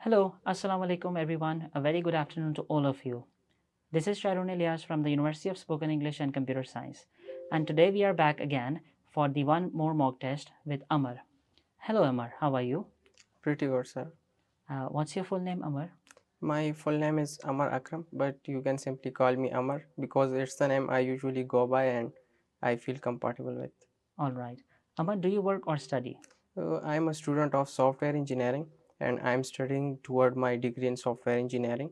Hello, Assalamu alaikum everyone. A very good afternoon to all of you. This is 𝗘𝗲𝗴𝗍 from the University of Spoken English and Computer Science. And today we are back again for the one more mock test with Amar. Hello Amar, how are you? Pretty good, sir. What's your full name, Amar? My full name is Amar Akram, but you can simply call me Amar because it's the name I usually go by and I feel compatible with. Alright. Amar, do you work or study? I am a student of software engineering and I am studying toward my degree in software engineering,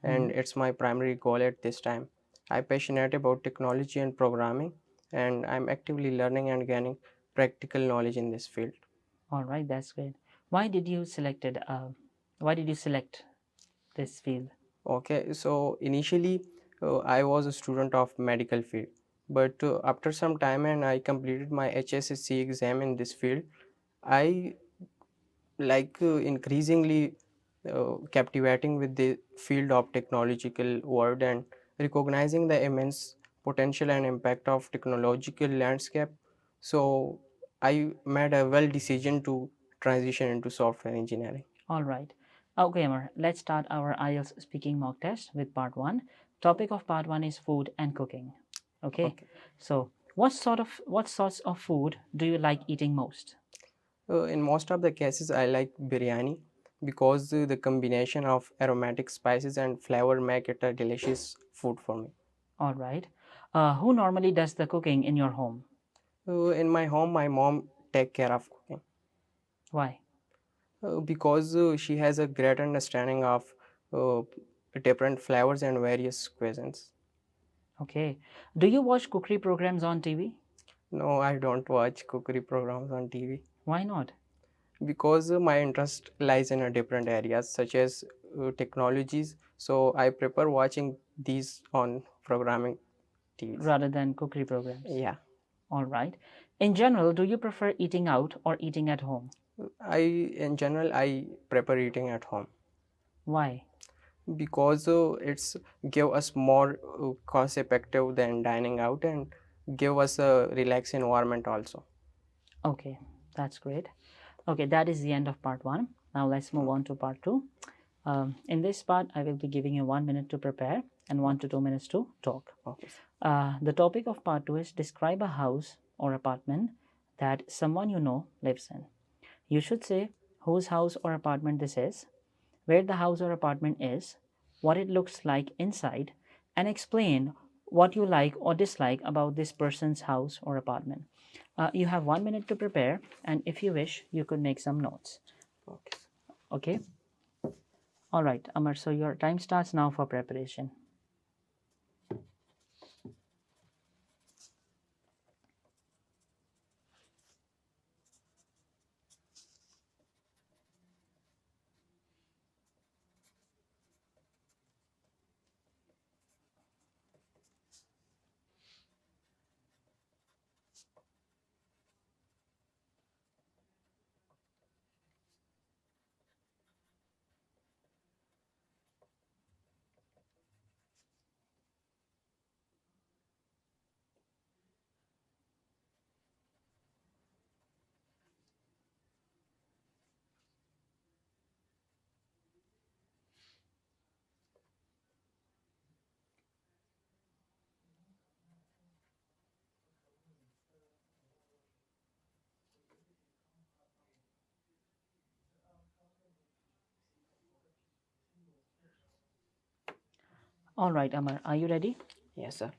and it's my primary goal at this time. I'm passionate about technology and programming, and I'm actively learning and gaining practical knowledge in this field. Alright, that's great. Why did you select this field? Okay, so initially I was a student of medical field, but after some time and I completed my 𝗍𝗵𝗃 exam in this field, I increasingly captivating with the field of technological world and recognizing the immense potential and impact of technological landscape. So I made a well decision to transition into software engineering. Alright. Okay, Amar, let's start our IELTS speaking mock test with part 1. Topic of part 1 is food and cooking. Okay. So, what sorts of food do you like eating most? In most of the cases, I like biryani because the combination of aromatic spices and flavor make it a delicious food for me. Alright. Who normally does the cooking in your home? In my home, my mom take care of cooking Why? because she has a great understanding of uh, different flavors and various cuisines. Okay. Do you watch cookery programs on TV? No, I don't watch cookery programs on TV Why not? because my interest lies in a different areas such as technologies. So I prefer watching these on programming TVs. Rather than cookery programs? Yeah. Alright. In general, do you prefer eating out or eating at home? In general, I prefer eating at home Why? because it's give us more cost effective than dining out and give us a relaxed environment also. Okay, that's great. Okay, that is the end of part 1. Now let's move on to part 2. In this part, I will be giving you 1 minute to prepare and 1 to 2 minutes to talk. Okay. The topic of part 2 is describe a house or apartment that someone you know lives in. You should say whose house or apartment this is, where the house or apartment is, what it looks like inside, and explain what you like or dislike about this person's house or apartment. You have 1 minute to prepare, and if you wish, you could make some notes. Okay. Okay? All right, Amar, so your time starts now for preparation. All right, Amar, are you ready? Yes, sir.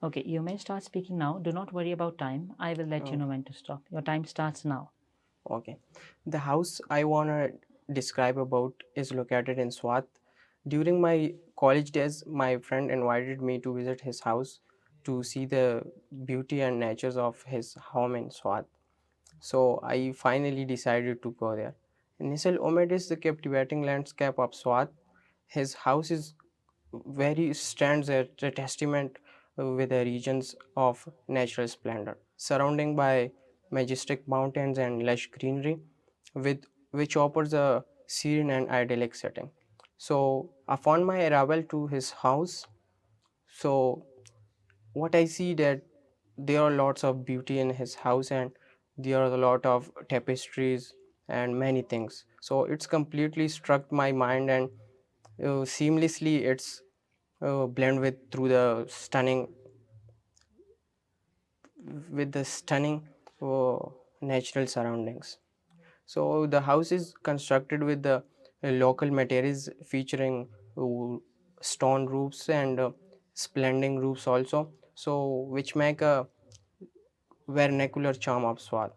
Okay, you may start speaking now. Do not worry about time. I will let you know when to stop. Your time starts now. Okay. The house I wanna describe about is located in Swat. During my college days, my friend invited me to visit his house to see the beauty and natures of his home in Swat. So I finally decided to go there. Initial Omed is the captivating landscape of Swat. His house is very stands as a testament with the regions of natural splendor, surrounding by majestic mountains and lush greenery, with which offers a serene and idyllic setting. So upon my arrival to his house, so what I see that there are lots of beauty in his house and there are a lot of tapestries and many things. So it's completely struck my mind, and seamlessly it's blend with the stunning uh, natural surroundings. So the house is constructed with the local materials, featuring uh, stone roofs and splendid roofs also, so which make a vernacular charm of Swat.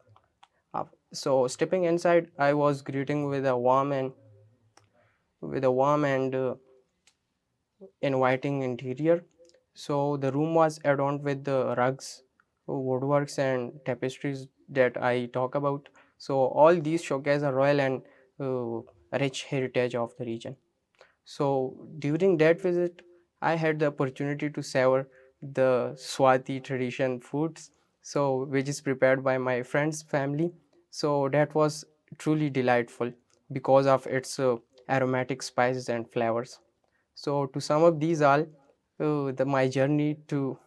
So stepping inside, I was greeting with a warm and inviting interior. So the room was adorned with the rugs, woodworks, and tapestries that I talk about. So all these showcase a royal and rich heritage of the region. So during that visit, I had the opportunity to savor the Swati tradition foods, so which is prepared by my friend's family. So that was truly delightful because of its aromatic spices and flavors. So to sum up these all, my journey to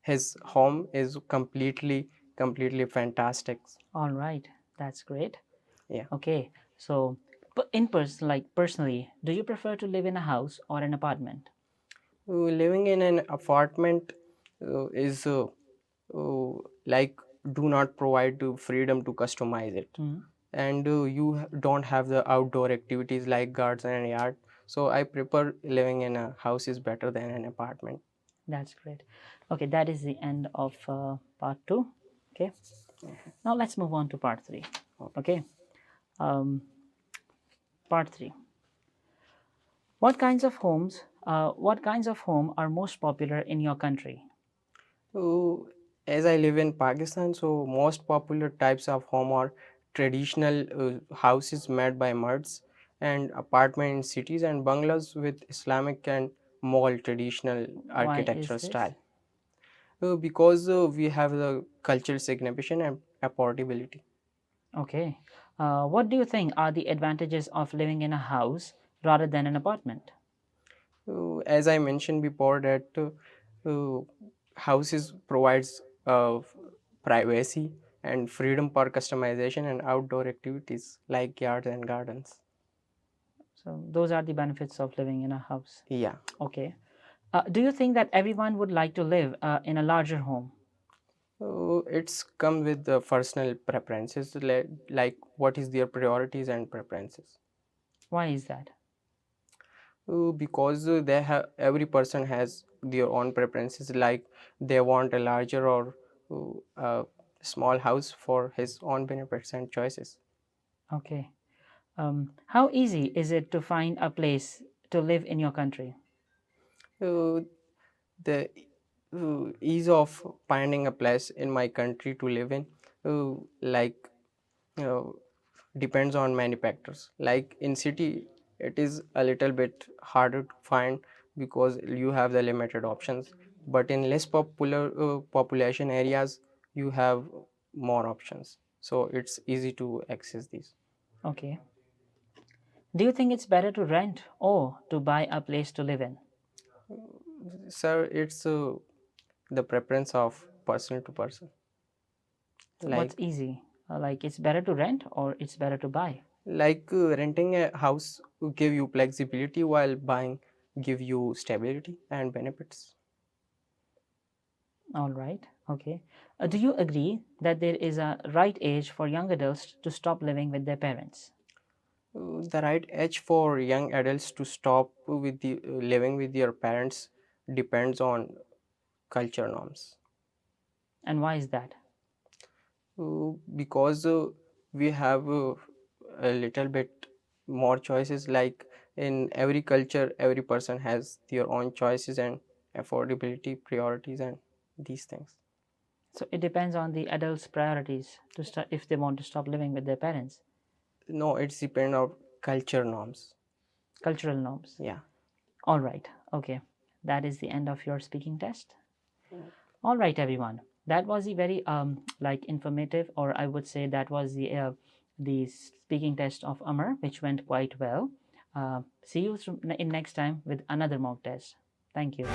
his home is completely fantastic. All right, that's great. Yeah. Okay, so but personally, do you prefer to live in a house or an apartment? Living in an apartment is like do not provide the freedom to customize it, and you don't have the outdoor activities like gardens and yard. So I prefer living in a house is better than an apartment. That's great. Okay, that is the end of part 2. Okay, now let's move on to part 3. Okay, part 3. What kinds of home are most popular in your country? As I live in Pakistan, so most popular types of home are traditional houses made by merds, and apartment in cities, and bungalows with Islamic and Mughal traditional Why is architectural this? style. Because we have the cultural significance and affordability. Okay. What do you think are the advantages of living in a house rather than an apartment? As I mentioned before, that houses provides privacy and freedom for customization and outdoor activities like yards and gardens. So those are the benefits of living in a house. Yeah. Okay. Do you think that everyone would like to live in a larger home? It's come with the personal preferences, like what is their priorities and preferences. Why is that? Because they have every person has their own preferences, like they want a larger or a small house for his own benefits and choices. Okay. How easy is it to find a place to live in your country? Uh, the ease of finding a place in my country to live in, like uh, depends on many factors. Like in city, it is a little bit harder to find because you have the limited options. But in less popular population areas, you have more options. So it's easy to access these. Okay. Do you think it's better to rent or to buy a place to live in? Sir, it's the preference of person to person. So what's Like easy? Like it's better to rent or it's better to buy? renting a house will give you flexibility, while buying give you stability and benefits. All right. Okay. Do you agree that there is a right age for young adults to stop living with their parents? The right age for young adults to stop with the living with their parents depends on culture norms. And why is that? Because we have a little bit more choices. Like in every culture, every person has their own choices and affordability, priorities, and these things. So it depends on the adults' priorities to start if they want to stop living with their parents. No, it's depend on culture norms. Cultural norms. Yeah. All right. Okay. That is the end of your speaking test. All right, everyone. That was the very like informative, or I would say that was the speaking test of Amar, which went quite well. See you in next time with another mock test. Thank you.